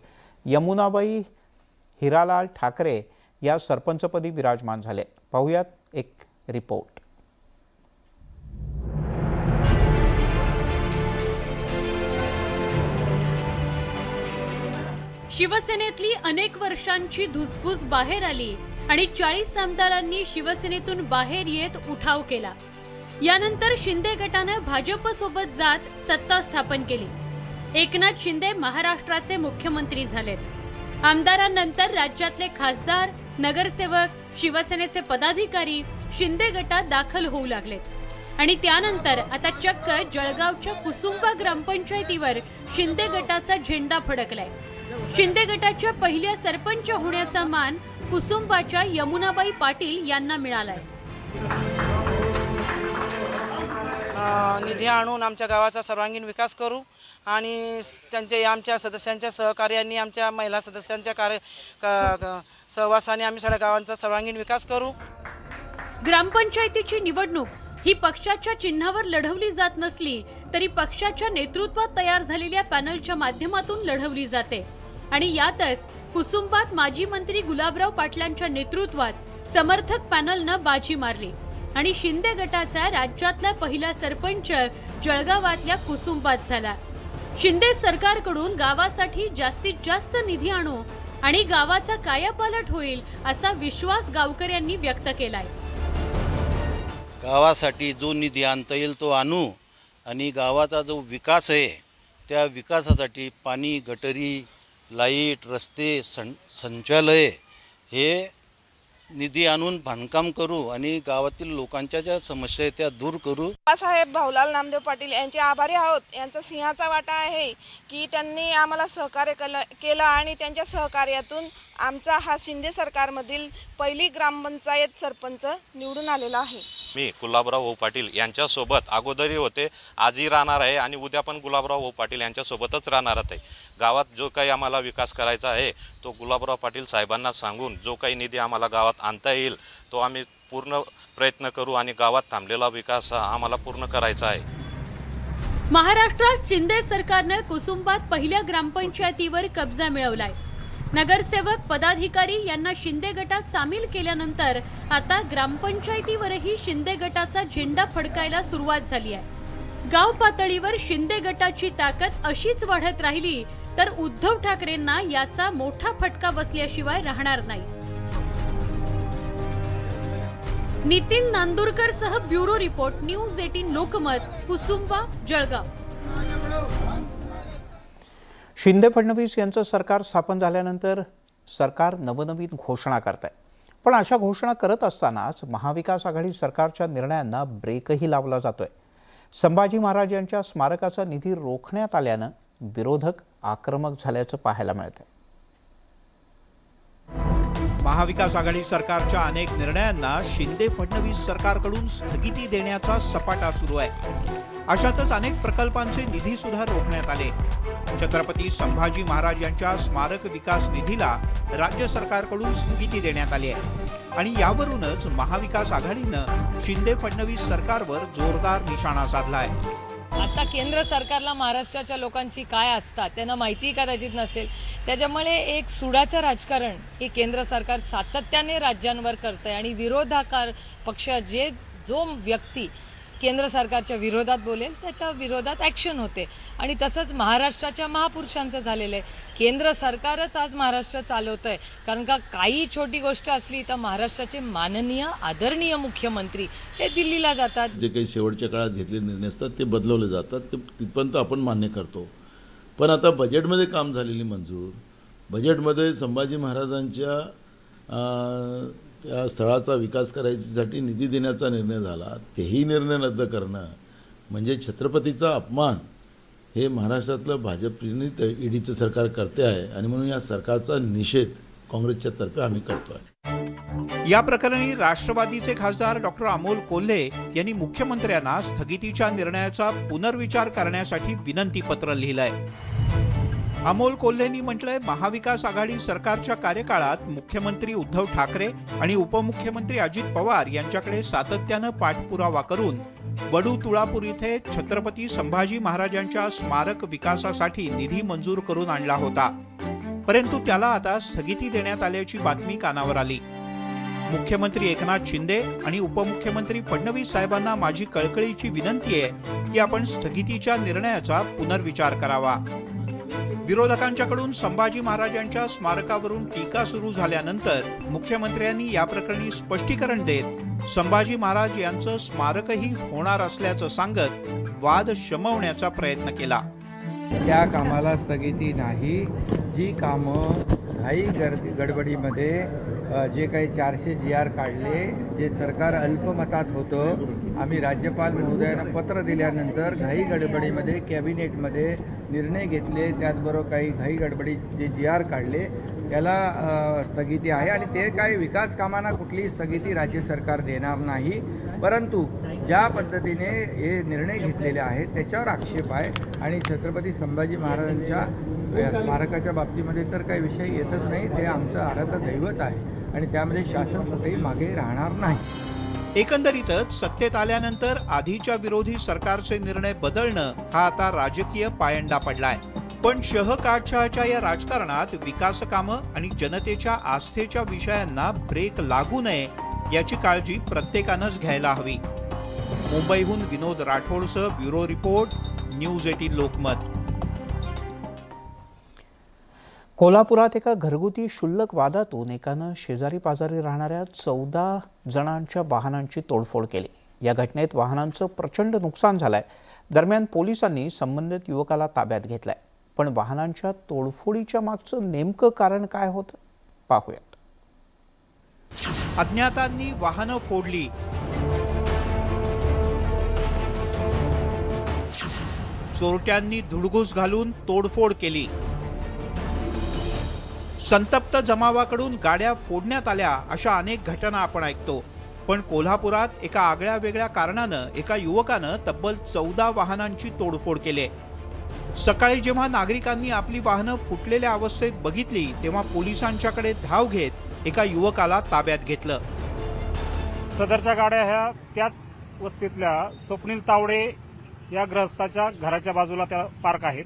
यमुनाबाई हिरालाल ठाकरे या सरपंचपदी विराजमान झाले. पाहुयात एक रिपोर्ट. शिवसेनेतली अनेक वर्षांची धुसफूस बाहेर आली आणि 40 आमदारांनी शिवसेनेतून बाहेर येत उठाव केला. यानंतर शिंदे गटानं भाजपसोबत जात सत्ता स्थापन केली. एकनाथ शिंदे महाराष्ट्राचे मुख्यमंत्री झालेत. आमदारांनंतर राज्यातले खासदार, नगरसेवक, शिवसेनेचे पदाधिकारी शिंदे गटात दाखल होऊ लागलेत. आणि त्यानंतर आता चक्क जळगावच्या कुसुंबा ग्रामपंचायतीवर शिंदे गटाचा झेंडा फडकलाय. शिंदे गटाच्या पहिल्या सरपंच होण्याचा मान कुसुंबाच्या यमुनाबाई पाटील यांना मिळालाय. निधी आणून आमच्या गावाचा सर्वांगीण विकास करू आणि आमच्या सदस्यांच्या सहकार्याने, आमच्या महिला सदस्यांच्या सहवासाने आम्ही सगळ्या गावांचा सर्वांगीण विकास करू. ग्रामपंचायतीची निवडणूक ही पक्षाच्या चिन्हावर लढवली जात नसली तरी पक्षाच्या नेतृत्वात तयार झालेल्या पॅनलच्या माध्यमातून लढवली जाते. आणि यातच कुसुंबात माजी मंत्री गुलाबराव पाटलांच्या नेतृत्वात समर्थक पॅनलनं बाजी मारली आणि शिंदे गटाचा राज्यातला पहिला सरपंच जळगावातल्या कुसुंबात झाला. शिंदे सरकारकडून गावासाठी जास्तीत जास्त निधी आणू आणि गावाचा कायापालट होईल असा विश्वास गावकऱ्यांनी व्यक्त केलाय. गावासाठी जो निधी आणता येईल तो आणू आणि गावाचा जो विकास आहे त्या विकासासाठी पाणी, गटरी, लाईट, रस्ते, संचालय हे निधी आणून बांधकाम करू आणि गावातील लोकांच्या ज्या समस्या आहेत त्या दूर करू. साहेब भाऊलाल नामदेव पाटील यांचे आभारी आहोत. यांचा सिंहाचा वाटा आहे की त्यांनी आम्हाला सहकार्य केलं आणि त्यांच्या सहकार्यातून आमचा हा शिंदे सरकारमधील पहिली ग्रामपंचायत सरपंच निवडून आलेला आहे. मी गुलाबराव पाटील यांच्यासोबत अगोदरही होते, आजही राहणार आहे आणि उद्या पण गुलाबराव पाटील यांच्यासोबतच राहणार आहे. गावात जो काही आम्हाला विकास करायचा आहे तो गुलाबराव पाटील साहेबांना सांगून जो काही निधी आम्हाला गावात आणता येईल तो आम्ही पूर्ण प्रयत्न करू आणि गावात थांबलेला विकास आम्हाला पूर्ण करायचा आहे. महाराष्ट्रात शिंदे सरकारने कुसुंबात पहिल्या ग्रामपंचायतीवर कब्जा मिळवलाय. नगरसेवक, पदाधिकारी यांना शिंदे गटात सामील केल्यानंतर आता ग्रामपंचायतीवरही शिंदे गटाचा झेंडा फडकायला सुरुवात झाली आहे. गाव पातळीवर शिंदे गटाची ताकद अशीच वाढत राहिली तर उद्धव ठाकरेंना याचा मोठा फटका बसल्याशिवाय राहणार नाही. नितीन नांदुरकर सह bureau report, news 18 Lokmat, Kusumba, Jalgaon. Shinde Fadnavis यांचं सरकार स्थापन झाल्यानंतर सरकार नवनवीन घोषणा करत आहे. पण अशा घोषणा करत असतानाच महाविकास आघाडी सरकारच्या निर्णयांना ब्रेकही लावला जातोय. संभाजी महाराज यांच्या स्मारकाचा निधी रोखण्यात आल्यानं विरोधक आक्रमक झाल्याचं पाहायला मिळतंय. महाविकास आघाडी सरकारच्या अनेक निर्णयांना शिंदे फडणवीस सरकारकडून स्थगिती देण्याचा सपाटा सुरू आहे. अशातच अनेक प्रकल्पांचे निधी सुद्धा रोखण्यात आले. छत्रपती संभाजी महाराज यांच्या स्मारक विकास निधीला राज्य सरकारकडून स्थगिती देण्यात आली आहे आणि यावरूनच महाविकास आघाडीनं शिंदे फडणवीस सरकारवर जोरदार निशाणा साधला आहे. आता केंद्र सरकारला महाराष्ट्राच्या लोकांची काय असतात त्यांना माहिती कदाचित नसेल, त्याच्यामुळे एक सुडाचं राजकारण हे केंद्र सरकार सातत्याने राज्यांवर करतंय आणि विरोधकार पक्ष जो व्यक्ती केंद्र सरकारच्या विरोधात बोलेल त्याच्या विरोधात ऍक्शन होते आणि तसंच महाराष्ट्राच्या महापुरुषांचं झालेलं आहे. केंद्र सरकारच आज महाराष्ट्र चालवतंय, कारण का काही छोटी गोष्ट असली तर महाराष्ट्राचे माननीय आदरणीय मुख्यमंत्री हे दिल्लीला जातात. जे काही शेवटच्या काळात घेतलेले निर्णय असतात ते बदलवले जातात, ते तिथपर्यंत आपण मान्य करतो. पण आता बजेटमध्ये काम झालेली मंजूर, बजेटमध्ये संभाजी महाराजांच्या त्या स्थळाचा विकास करायसाठी निधी देण्याचा निर्णय झाला, तेही निर्णय रद्द करणं म्हणजे छत्रपतीचा अपमान हे महाराष्ट्रातलं भाजप ईडीचं सरकार करते आहे आणि म्हणून या सरकारचा निषेध काँग्रेसच्या तर्फे आम्ही करतोय. या प्रकरणी राष्ट्रवादीचे खासदार डॉक्टर अमोल कोल्हे यांनी मुख्यमंत्र्यांना स्थगितीच्या निर्णयाचा पुनर्विचार करण्यासाठी विनंती पत्र लिहिलंय. अमोल कोल्हेंनी म्हटलंय, महाविकास आघाडी सरकारच्या कार्यकाळात मुख्यमंत्री उद्धव ठाकरे आणि उपमुख्यमंत्री अजित पवार यांच्याकडे सातत्यानं पाठपुरावा करून वडू तुळापूर इथे छत्रपती संभाजी महाराजांच्या स्मारक विकासासाठी निधी मंजूर करून आणला होता, परंतु त्याला आता स्थगिती देण्यात आल्याची बातमी कानावर आली. मुख्यमंत्री एकनाथ शिंदे आणि उपमुख्यमंत्री फडणवीस साहेबांना माझी कळकळीची विनंती आहे की आपण स्थगितीच्या निर्णयाचा पुनर्विचार करावा. विरोधकांच्याकडून संभाजी महाराजांच्या स्मारकावरून टीका सुरू झाल्यानंतर मुख्यमंत्र्यांनी या प्रकरणी स्पष्टीकरण देत संभाजी महाराज यांचं स्मारकही होणार असल्याचं सांगत वाद शमवण्याचा प्रयत्न केला. त्या कामाला स्थगिती नाही. जी कामं घाई गडबडीमध्ये जे काही 400 GR काढले, जे सरकार अल्पमतात होतं, आम्ही राज्यपाल महोदयांना पत्र दिल्यानंतर घाई गडबडीमध्ये कॅबिनेटमध्ये निर्णय घेतले, त्याचबरोबर काही घाई गडबडी जे GR काढले त्याला स्थगिती आहे आणि ते काही विकास कामांना कुठलीही स्थगिती राज्य सरकार देणार नाही. परंतु ज्या पद्धतीने हे निर्णय घेतलेले आहेत त्याच्यावर आक्षेप आहे आणि छत्रपती संभाजी महाराजांच्या स्मारकाच्या बाबतीमध्ये तर काही विषय येतच नाही. ते आमचं आराध्य दैवत आहे आणि त्यामध्ये शासन कुठेही मागे राहणार नाही. एकंदरीतच सत्तेत आल्यानंतर आधीच्या विरोधी सरकारचे निर्णय बदलणं हा आता राजकीय पायंडा पडलाय. पण शहकाटछायाच्या या राजकारणात विकास कामं आणि जनतेच्या आस्थेच्या विषयांना ब्रेक लागू नये याची काळजी प्रत्येकानंच घ्यायला हवी. मुंबईहून विनोद राठोडसह ब्युरो रिपोर्ट, न्यूज 18 लोकमत. कोल्हापुरात एका घरगुती क्षुल्लक वादातून एकानं शेजारी पाजारी राहणाऱ्या 14 जणांच्या वाहनांची तोडफोड केली. या घटनेत वाहनांचं प्रचंड नुकसान झालंय. दरम्यान पोलिसांनी संबंधित युवकाला ताब्यात घेतलाय. पण वाहनांच्या तोडफोडीच्या मागचं नेमकं कारण काय होतं पाहूयात. अज्ञातांनी वाहनं फोडली, चोरट्यांनी धुडगूस घालून तोडफोड केली, संतप्त जमावाकडून गाड्या फोडण्यात आल्या, अशा अनेक घटना आपण ऐकतो. पण कोल्हापुरात एका आगळ्या वेगळ्या कारणानं एका युवकानं तब्बल 14 वाहनांची तोडफोड केली. सकाळी जेव्हा नागरिकांनी आपली वाहनं फुटलेल्या अवस्थेत बघितली तेव्हा पोलिसांच्याकडे धाव घेत एका युवकाला ताब्यात घेतलं. सदरच्या गाड्या ह्या त्याच वस्तीतल्या स्वप्नील तावडे या गृहस्थाच्या घराच्या बाजूला त्या पार्क आहेत.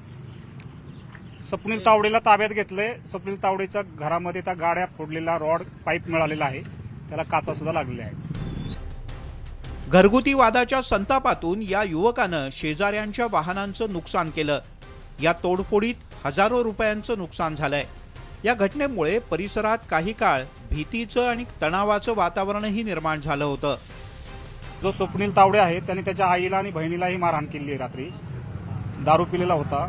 स्वप्नील तावडेला ताब्यात घेतले. स्वप्नील तावडेच्या घरामध्ये त्या गाड्या फोडलेला रॉड पाईप मिळालेला आहे, त्याला काचा सुद्धा लागलेल्या आहेत. घरगुती वादाच्या संतापातून या युवकानं शेजाऱ्यांच्या वाहनांचं नुकसान केलं. या तोडफोडीत हजारो रुपयांचं नुकसान झालंय. या घटनेमुळे परिसरात काही काळ भीतीचं आणि तणावाचं वातावरणही निर्माण झालं होतं. जो स्वप्नील तावडे आहे त्याने त्याच्या आईला आणि बहिणीलाही मारहाण केली आहे. रात्री दारू पिलेला होता.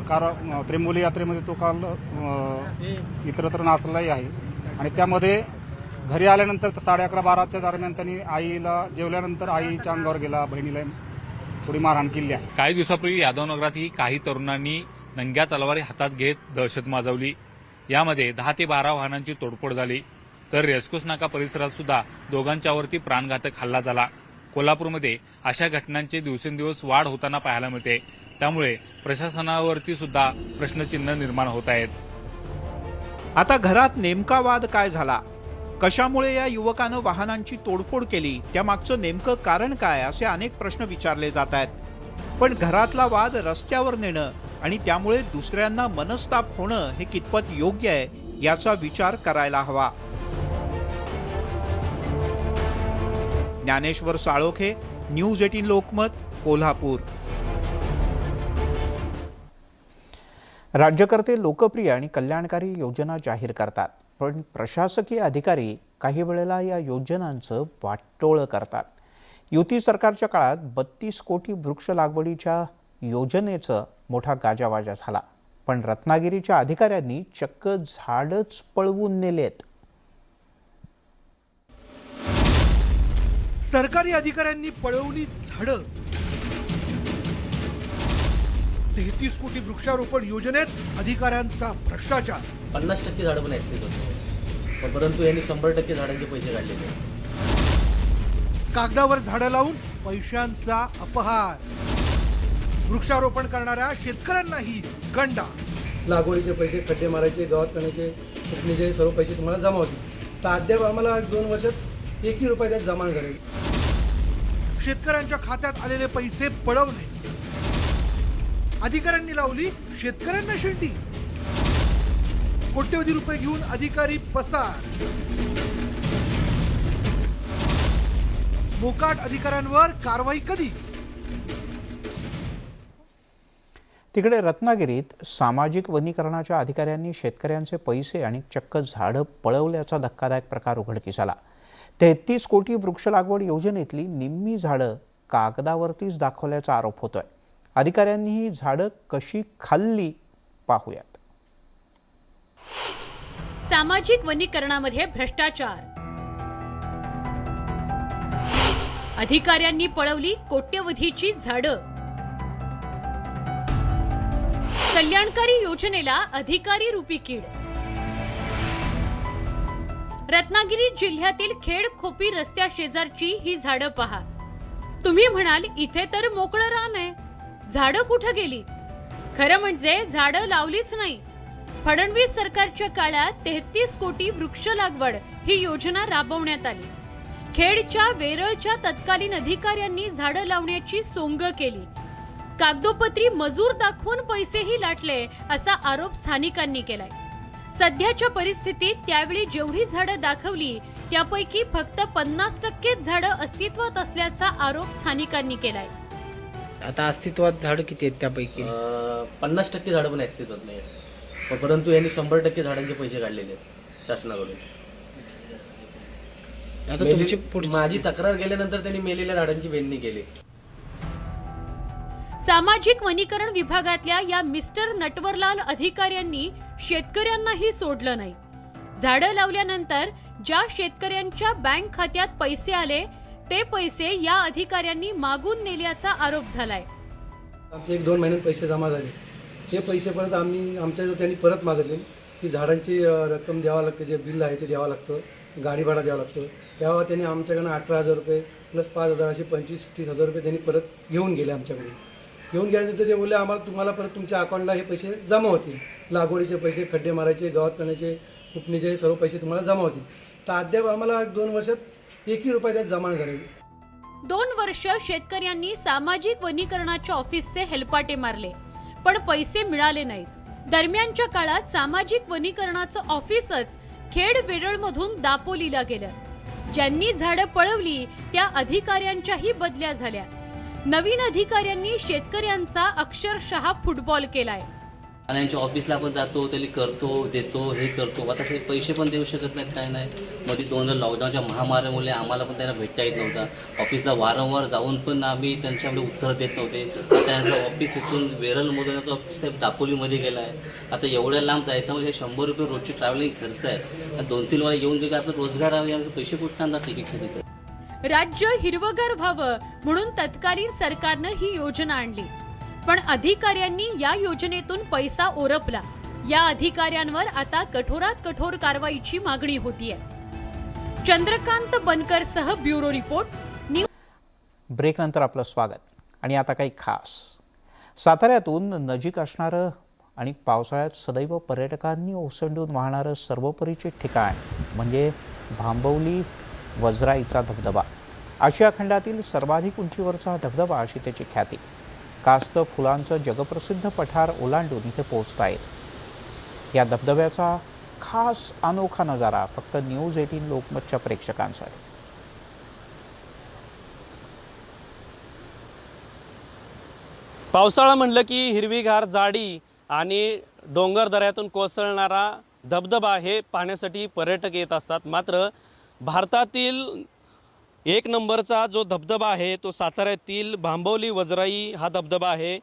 कारण त्रिंबोली यात्रेमध्ये तो काल इतरत्र नाचलाही आहे आणि त्यामध्ये घरी आल्यानंतर 11:30-12च्या दरम्यान त्यांनी आईला जेवल्यानंतर आईच्या अंगावर गेला, बहिणीला थोडी मारहाण केली आहे. काही दिवसापूर्वी यादवनगरातही काही तरुणांनी नंग्या तलवारी हातात घेत दहशत माजवली. यामध्ये 10 ते 12 वाहनांची तोडफोड झाली. तर रेस्कोस नाका परिसरात सुद्धा दोघांच्यावरती प्राणघातक हल्ला झाला. कोल्हापूरमध्ये अशा घटनांची दिवसेंदिवस वाढ होताना पाहायला मिळते. त्यामुळे प्रशासनावरती सुद्धा प्रश्नचिन्ह निर्माण होत आहेत. आता घरात नेमका वाद काय झाला, कशामुळे या युवकानं वाहनांची तोडफोड केली, त्यामागचं नेमकं कारण काय, असे अनेक प्रश्न विचारले जात आहेत. पण घरातला वाद रस्त्यावर नेणं आणि त्यामुळे दुसऱ्यांना मनस्ताप होणं हे कितपत योग्य आहे याचा विचार करायला हवा. ज्ञानेश्वर साळोखे, न्यूज 18 लोकमत, कोल्हापूर. राज्यकर्ते लोकप्रिय आणि कल्याणकारी योजना जाहीर करतात, पण प्रशासकीय अधिकारी काही वेळेला या योजनांचं वाटोळं करतात. युती सरकारच्या काळात 32 कोटी वृक्ष लागवडीच्या योजनेचं मोठा गाजावाजा झाला, पण रत्नागिरीच्या अधिकाऱ्यांनी चक्क झाडच पळवून नेलेत. सरकारी अधिकाऱ्यांनी पळवली झाडं. 33 कोटी वृक्षारोपण योजनेत अधिकाऱ्यांचा भ्रष्टाचार. 50% झाडं पण ऍक्सिडेंट होते, परंतु यांनी 100% झाडांचे पैसे काढलेले. कागदावर झाडं लावून पैशांचा अपहार. वृक्षारोपण करणाऱ्या शेतकऱ्यांनाही गंडा. लागवडीचे पैसे, खड्डे मारायचे, गावात करण्याचे, कुटणीचे सर्व पैसे तुम्हाला जमा होते. तर अद्याप आम्हाला 2 वर्षात 1 रुपया त्यात जमा झाले. शेतकऱ्यांच्या खात्यात आलेले पैसे पळवले. अधिकाऱ्यांनी लावली शेतकऱ्यांना शेंडी. कोट्यवधी रुपये घेऊन अधिकारी पसार. मोकाट अधिकाऱ्यांवर कारवाई कधी? तिकडे रत्नागिरीत सामाजिक वनीकरणाच्या अधिकाऱ्यांनी शेतकऱ्यांचे पैसे आणि चक्क झाडं पळवल्याचा धक्कादायक प्रकार उघडकीस आला. 33 कोटी वृक्ष लागवड योजनेतली निम्मी झाडं कागदावरतीच दाखवल्याचा आरोप होतोय. अधिकाऱ्यांनी ही झाडं कशी खाल्ली पाहूयात. सामाजिक वनीकरणामध्ये भ्रष्टाचार. अधिकाऱ्यांनी पळवली कोट्यवधीची झाडं. कल्याणकारी योजनेला अधिकारी रूपी कीड. रत्नागिरी जिल्ह्यातील खेड खोपी रस्त्या शेजारची ही झाडं पहा. तुम्ही म्हणाल इथे तर मोकळं रान आहे, झाडं कुठं गेली? खरं म्हणजे झाडं लावलीच नाही. फडणवीस सरकारच्या काळात 33 कोटी वृक्ष लागवड ही योजना राबवण्यात आली. खेडच्या वेरळच्या तत्कालीन अधिकाऱ्यांनी झाडं लावण्याची सोंग केली. कागदोपत्री मजूर दाखवून पैसेही लाटले असा आरोप स्थानिकांनी केलाय. सध्याच्या परिस्थितीत त्यावेळी जेवढी झाडं दाखवली त्यापैकी फक्त 50% झाडं अस्तित्वात असल्याचा आरोप स्थानिकांनी केलाय. आता अस्तित्वात झाडं किती आहेत त्यापैकी? 50% झाडं पण अस्तित्वात नाही, परंतु यांनी 100% झाडांचे पैसे काढलेले आहेत शासनाकडून. आता माझी तक्रार गेल्यानंतर त्यांनी मेलेल्या झाडांची वेदनी केली. सामाजिक वनीकरण विभागातल्या या मिस्टर नटवरलाल अधिकाऱ्यांनी शेतकऱ्यांनाही सोडलं नाही. झाडं लावल्यानंतर ज्या शेतकऱ्यांच्या बँक खात्यात पैसे आले ते पैसे या अधिकाऱ्यांनी मागून नेल्याचा आरोप झालाय. आमचे 1-2 महिन्यात पैसे जमा झाले. ते पैसे परत आमच्या त्यांनी परत मागितले की झाडांची रक्कम द्यावं लागते, जे बिल आहे ते द्यावं लागतं, गाडी भाडा द्यावं लागतं. तेव्हा त्यांनी आमच्याकडनं 18,000 रुपये प्लस 5,000 असे 25-30,000 रुपये त्यांनी परत घेऊन गेले आमच्याकडे. घेऊन गेल्यानंतर ते बोलले आम्हाला तुम्हाला परत तुमच्या अकाउंटला हे पैसे जमा होतील. लागवडीचे पैसे, खड्डे मारायचे, गावात करण्याचे, कुटणीचे सर्व पैसे तुम्हाला जमा होतील. तर अद्याप आम्हाला 2 वर्षात 1 रुपया त्यात जमा झाले. 2 वर्ष शेतकऱ्यांनी सामाजिक वनीकरणाच्या ऑफिसचे हेलपाटे मारले, पण पैसे मिळाले नाहीत. दरम्यानच्या काळात सामाजिक वनीकरणाचं ऑफिसच खेड वेरळमधून दापोलीला गेलं. ज्यांनी झाडं पळवली त्या अधिकाऱ्यांच्याही बदल्या झाल्या. नवीन अधिकाऱ्यांनी शेतकऱ्यांचा अक्षरशः फुटबॉल केलाय. आणि यांच्या ऑफिसला आपण जातो, त्याला करतो, देतो, हे करतो. आता ते पैसे पण देऊ शकत नाहीत, काय नाही. मध्ये 2 लॉकडाऊनच्या महामारीमुळे आम्हाला पण त्यांना भेटता येत नव्हता. ऑफिसला वारंवार जाऊन पण आम्ही त्यांच्याकडे उत्तर देत नव्हते. आता त्यांचं ऑफिस इथून वेरळमधून यांचं ऑफिस दापोलीमध्ये गेलं आहे. आता एवढ्या लांब जायचं म्हणजे 100 रुपये रोजची ट्रॅव्हलिंग खर्च आहे. 2-3 वेळा येऊन गेले आपलं रोजगार आम्ही पैसे कुठं आणणार तिकीटसाठी? तर राज्य हिरवगार व्हावं म्हणून तत्कालीन सरकारनं ही योजना आणली, पण अधिकाऱ्यांनी या योजनेतून पैसा ओरपला. या अधिकाऱ्यांवर आता कठोरात कठोर कारवाईची मागणी होतीये. चंद्रकांत बनकर सह ब्युरो रिपोर्ट. ब्रेकनंतर आपलं स्वागत. आणि आता काही खास. साताऱ्यातून नजीक असणारं आणि पावसाळ्यात सदैव पर्यटकांनी ओसंडून वाहणारं सर्वोपरीचे ठिकाण म्हणजे भांबवली वजराईचा धबधबा. आशिया खंडातील सर्वाधिक उंचीवरचा धबधबा अशी त्याची ख्याती. कास्त फुलांचं जगप्रसिद्ध पठार ओलांडून इथे पोहोचता येत. या धबधब्याचा खास अनोखा नजारा फक्त न्यूज 18 लोकमतच्या प्रेक्षकांसाठी. पावसाळा म्हणलं की हिरवीगार झाडी आणि डोंगर दऱ्यातून कोसळणारा धबधबा हे पाहण्यासाठी पर्यटक येत असतात. मात्र भारतातील एक नंबरचा जो धबधबा आहे तो साताऱ्यातील भांबवली वजराई हा धबधबा आहे.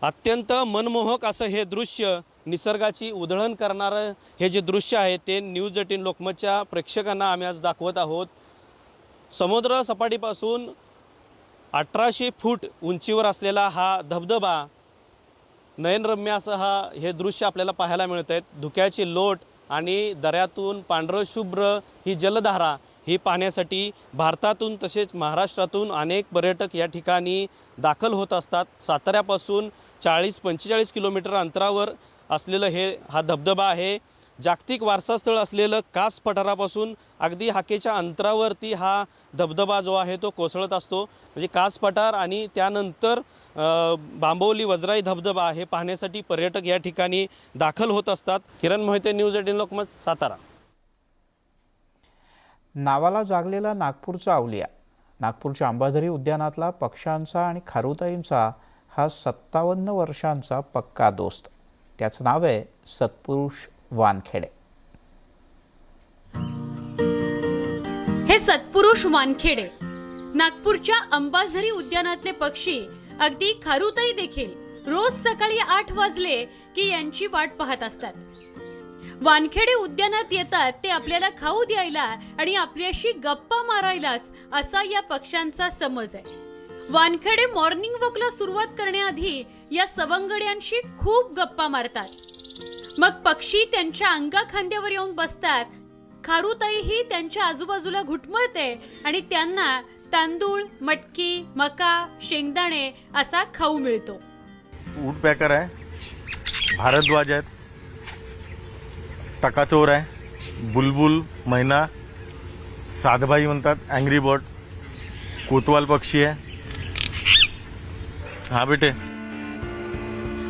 अत्यंत मनमोहक असं हे दृश्य, निसर्गाची उधळण करणारं हे जे दृश्य आहे ते न्यूज 18 लोकमतच्या प्रेक्षकांना आम्ही आज दाखवत आहोत. समुद्र सपाटीपासून 1800 फूट उंचीवर असलेला हा धबधबा, नयनरम्य असं हे दृश्य आपल्याला पाहायला मिळत आहेत. धुक्याची लोट आणि दऱ्यातून पांढरं शुभ्र ही जलधारा ही पाहण्यासाठी भारतातून तसेच महाराष्ट्रातून अनेक पर्यटक या ठिकाणी दाखल होत असतात. साताऱ्यापासून 40-45 किलोमीटर अंतरावर असलेलं हा धबधबा आहे. जागतिक वारसास्थळ असलेलं कास पठारापासून अगदी हाकेच्या अंतरावरती हा धबधबा जो आहे तो कोसळत असतो. म्हणजे कास पठार आणि त्यानंतर भांबवली वजराई धबधबा हे पाहण्यासाठी पर्यटक या ठिकाणी दाखल होत असतात. किरण मोहिते, न्यूज 18 लोकमत, सातारा. नावाला जागलेला नागपूरचा अवलिया. नागपूरच्या अंबाझरी उद्यानातला पक्ष्यांचा आणि खारुताईंचा हा 57 वर्षांचा पक्का दोस्त. त्याचं नाव आहे सत्पुरुष वानखेडे. हे सत्पुरुष वानखेडे नागपूरच्या अंबाझरी उद्यानातले पक्षी, अगदी खारुताई देखील रोज सकाळी 8 वाजले की यांची वाट पाहत असतात. वानखेडे उद्यानात येतात ते आपल्याला खाऊ द्यायला आणि आपल्याशी गप्पा मारायलाच, असा या पक्ष्यांचा समज आहे. वानखेडे मॉर्निंग वॉकला सुरुवात करण्याआधी या सवंगड्यांशी खूप गप्पा मारतात. मग पक्षी त्यांच्या अंगा खांद्यावर येऊन बसतात. खारुताईही त्यांच्या आजूबाजूला घुटमळते आणि त्यांना तांदूळ, मटकी, मका, शेंगदाणे असा खाऊ मिळतो. ऊट पॅकर आहे, भारद्वाज आहेत, टकाचोर आहे, बुलबुल, मैना, साधबाई म्हणतात, अँग्री बर्ड, कोतवाल पक्षी आहे. हा बेटे.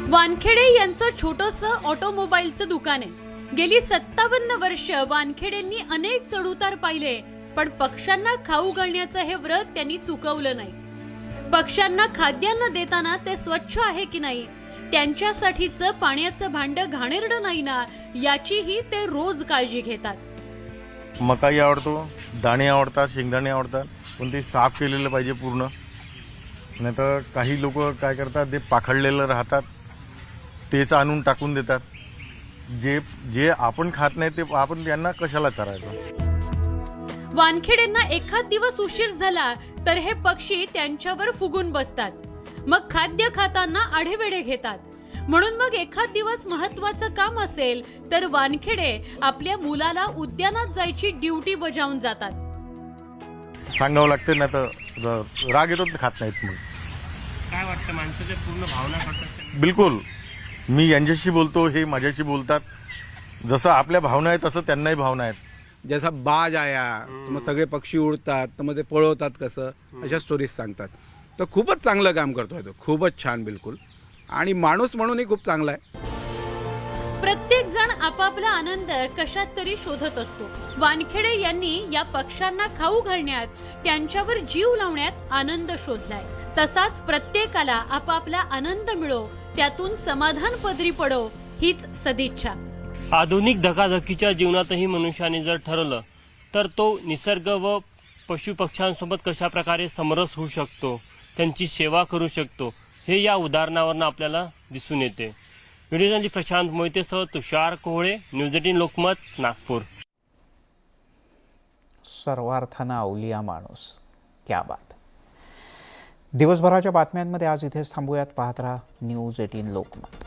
वानखेडे यांचं छोटंसं ऑटोमोबाईलचं दुकान आहे. गेली 57 वर्ष वानखेडेंनी अनेक चढउतार पाहिले, पण पक्ष्यांना खाऊ घालण्याचं हे व्रत त्यांनी चुकवलं नाही. पक्ष्यांना खाद्यान्न देताना ते स्वच्छ आहे की नाही, त्यांच्यासाठीचं पाण्याचं भांड घाणेरडं नाही ना, याचीही ते रोज काळजी घेतात. मकाई आवडतो, दाणे आवडतात, शेंगदाणे आवडतात, पण ते साफ केलेलं पाहिजे पूर्ण. नाही तर काही लोक काय करतात, ते पाखडलेलं राहतात, तेच आणून टाकून देतात. जे आपण खात नाही ते आपण त्यांना कशाला चरायचं. वानखेडेंना एखाद दिवस उशीर झाला तर हे पक्षी त्यांच्यावर फुगून बसतात. मग खाद्य खाताना आढेवेढे घेतात. म्हणून मग एखाद दिवस महत्वाचं काम असेल तर वानखेडे आपल्या मुलाला उद्यानात जायची ड्युटी बजावून जातात. सांगावं लागते ना, तर राग येतो, खात नाहीत. मग काय वाटतं, माणसाच्या पूर्ण भावना करतात? बिलकुल. मी यांच्याशी बोलतो, हे माझ्याशी बोलतात. जसं आपल्या भावना आहेत तसं त्यांनाही भावना आहेत. जसा बाज आया तर मग सगळे पक्षी उडतात, तर मग ते पळवतात कसं, अशा स्टोरीज सांगतात. तर खूपच चांगलं काम करतोय तो, खूपच छान, बिलकुल. आणि माणूस म्हणूनही खूप चांगला आहे. प्रत्येक जण आपापला आनंद कशात तरी शोधत असतो. वानखेडे यांनी या पक्ष्यांना खाऊ घालण्यात, त्यांच्यावर जीव लावण्यात आनंद शोधलाय. तसाच प्रत्येकाला आपापला आनंद मिळो, त्यातून समाधान पदरी पडो, हीच सदिच्छा. आधुनिक धकाधकीच्या जीवनातही मनुष्याने जर ठरवलं तर तो निसर्ग व पशुपक्ष्यांसोबत कशा प्रकारे समरस होऊ शकतो, त्यांची सेवा करू शकतो, हे या उदाहरणावरून आपल्याला दिसून येते. व्हिडिओ प्रशांत मोहितेसह तुषार कोहळे, न्यूज 18 लोकमत, नागपूर. सर्वार्थानं अवलिया माणूस, क्या बात. दिवसभराच्या बातम्यांमध्ये आज इथेच थांबूयात. पाहत राहा न्यूज 18 लोकमत.